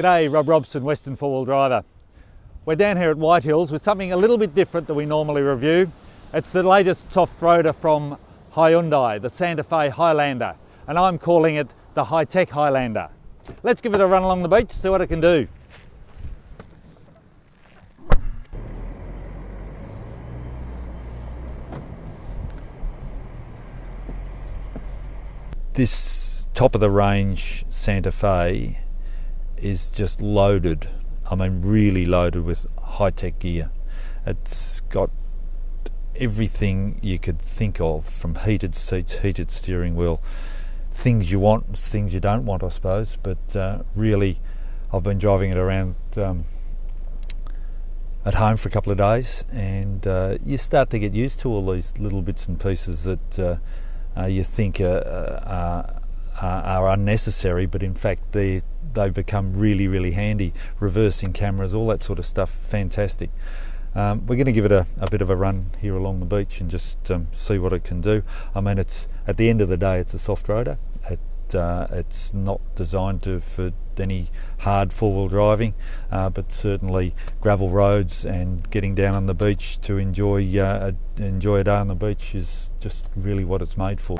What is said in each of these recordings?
G'day, Rob Robson, Western four-wheel driver. We're down here at White Hills with something a little bit different than we normally review. It's the latest soft-roader from Hyundai, the Santa Fe Highlander, and I'm calling it the Hightech Highlander. Let's give it a run along the beach, see what it can do. This top of the range Santa Fe is just loaded, I mean really loaded with high-tech gear. It's got everything you could think of, from heated seats, heated steering wheel, things you want, things you don't want I suppose, but really I've been driving it around at home for a couple of days, and you start to get used to all these little bits and pieces that you think are unnecessary, but in fact they become really handy. Reversing cameras, all that sort of stuff, fantastic. We're going to give it a bit of a run here along the beach and just see what it can do. I mean, it's at the end of the day, it's a soft roader. It's not designed for any hard four-wheel driving, but certainly gravel roads and getting down on the beach to enjoy a day on the beach is just really what it's made for.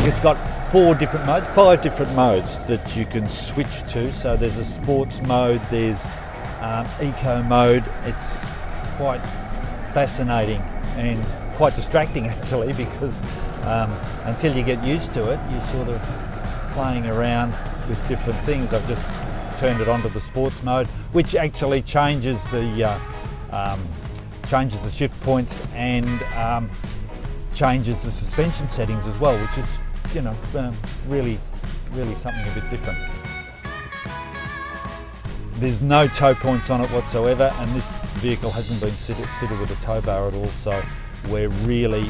It's got five different modes that you can switch to. So there's a sports mode, there's eco mode. It's quite fascinating and quite distracting actually, because until you get used to it, you're sort of playing around with different things. I've just turned it onto the sports mode, which actually changes the shift points and changes the suspension settings as well, which is, you know, really something a bit different. There's no tow points on it whatsoever, and this vehicle hasn't been fitted with a tow bar at all, so we're really,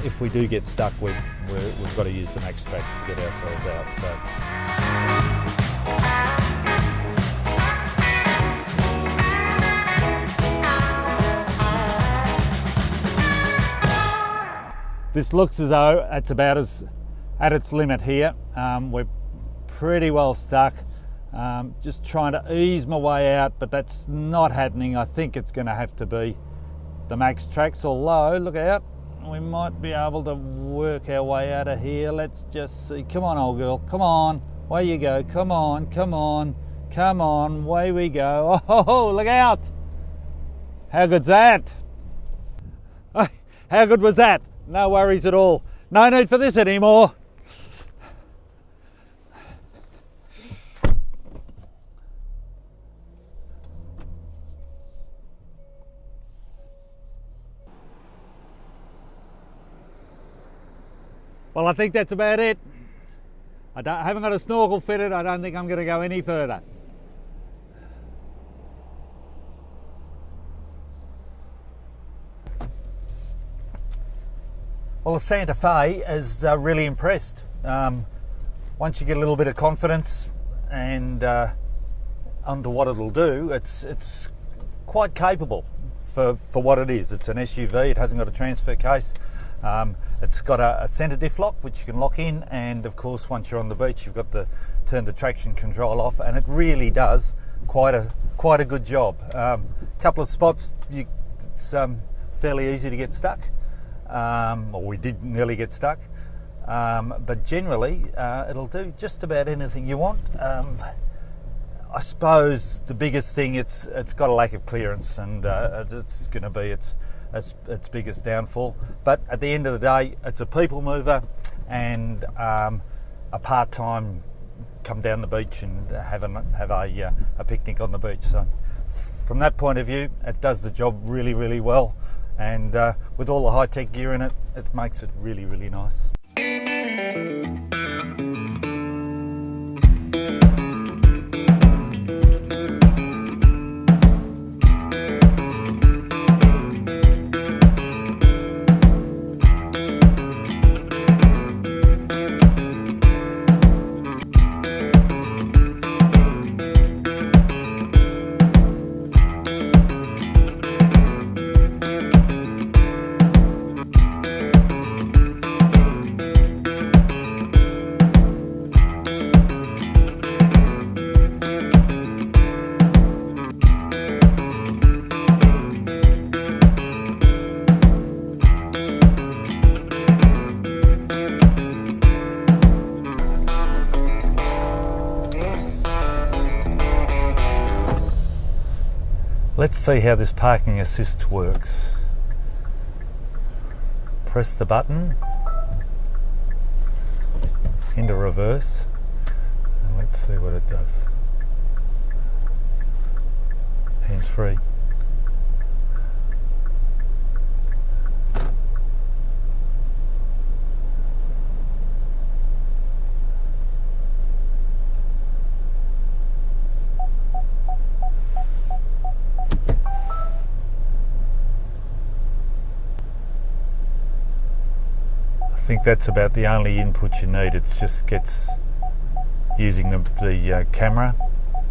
if we do get stuck, we've got to use the max tracks to get ourselves out. This looks as though it's about at its limit here. We're pretty well stuck. Just trying to ease my way out, but that's not happening. I think it's going to have to be the max tracks, although look out, we might be able to work our way out of here. Let's just see. Come on, old girl, come on, away you go. Come on, away we go. Oh, look out! How good's that? How good was that? No worries at all. No need for this anymore. Well, I think that's about it. I haven't got a snorkel fitted. I don't think I'm going to go any further. Well, the Santa Fe is really impressed. Once you get a little bit of confidence and onto what it'll do, it's quite capable for what it is. It's an SUV. It hasn't got a transfer case. It's got a centre diff lock which you can lock in, and of course once you're on the beach you've got to turn the traction control off, and it really does quite a good job. Couple of spots it's fairly easy to get stuck, or we did nearly get stuck, but generally it'll do just about anything you want. I suppose the biggest thing, it's got a lack of clearance, and it's going to be its biggest downfall. But at the end of the day, it's a people mover and a part-time come down the beach and have a picnic on the beach. So from that point of view, it does the job really well, and with all the high-tech gear in it, it makes it really nice. Let's see how this parking assist works. Press the button into reverse and let's see what it does. Hands free. I think that's about the only input you need. It just gets using the camera.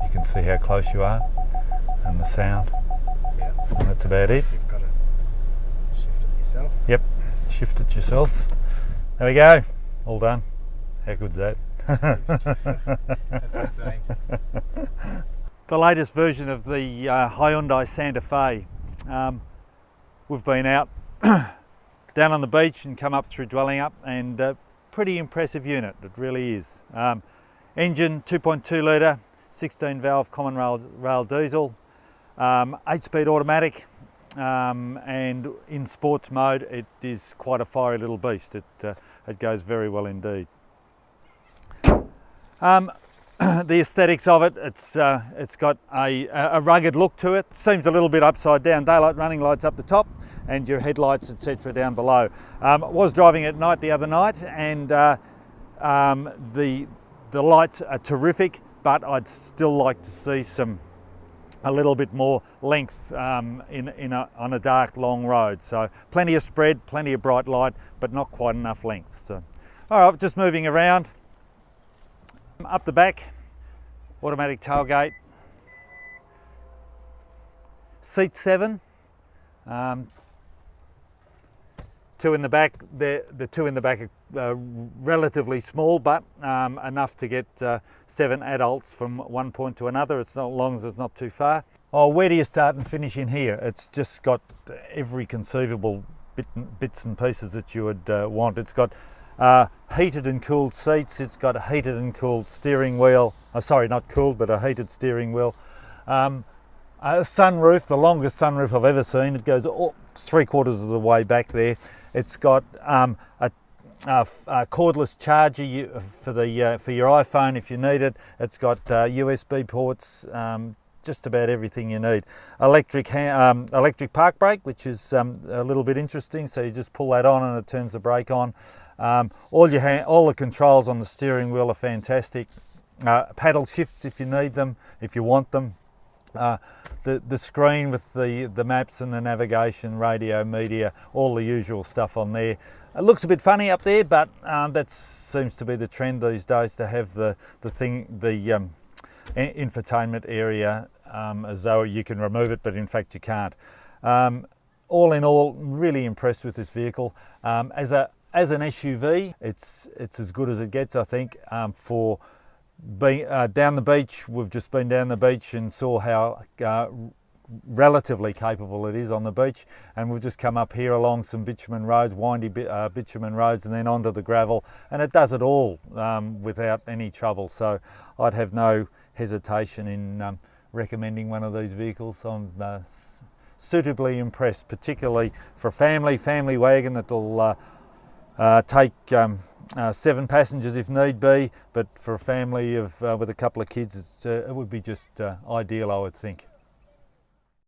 You can see how close you are and the sound. Yeah. And that's about it. You've got to shift it yourself. Yep, shift it yourself. There we go. All done. How good's that? That's insane. The latest version of the Hyundai Santa Fe. We've been out down on the beach and come up through Dwelling Up, and pretty impressive unit, it really is. Engine 2.2 litre, 16 valve common rail diesel, 8-speed automatic, and in sports mode it is quite a fiery little beast. It goes very well indeed. The aesthetics of it, it's got a rugged look to it. Seems a little bit upside down. Daylight running lights up the top and your headlights etc. down below. Was driving at night the other night, and the lights are terrific, but I'd still like to see a little bit more length on a dark long road. So plenty of spread, plenty of bright light, but not quite enough length. So, all right, just moving around. Up the back, automatic tailgate, seat 7, 2 in the back. The 2 in the back are relatively small, but enough to get 7 adults from one point to another. It's not long as it's not too far. Oh, where do you start and finish in here? It's just got every conceivable bits and pieces that you would want. It's got heated and cooled seats. It's got a heated and cooled steering wheel. Sorry, not cooled, but a heated steering wheel. A sunroof, the longest sunroof I've ever seen. It goes 3/4 of the way back there. It's got a cordless charger for your iPhone if you need it. It's got USB ports. Just about everything you need. Electric park brake, which is a little bit interesting. So you just pull that on and it turns the brake on. All the controls on the steering wheel are fantastic. Paddle shifts if you need them, if you want them. The screen with the maps and the navigation, radio, media, all the usual stuff on there. It looks a bit funny up there, but that seems to be the trend these days, to have the infotainment area as though you can remove it, but in fact you can't. All in all, really impressed with this vehicle. As an SUV, it's as good as it gets, I think. For being down the beach, we've just been down the beach and saw how relatively capable it is on the beach, and we've just come up here along some bitumen roads, windy bitumen roads, and then onto the gravel, and it does it all without any trouble. So I'd have no hesitation in recommending one of these vehicles. I'm suitably impressed, particularly for a family wagon that'll take 7 passengers if need be, but for a family with a couple of kids, it would be just ideal, I would think.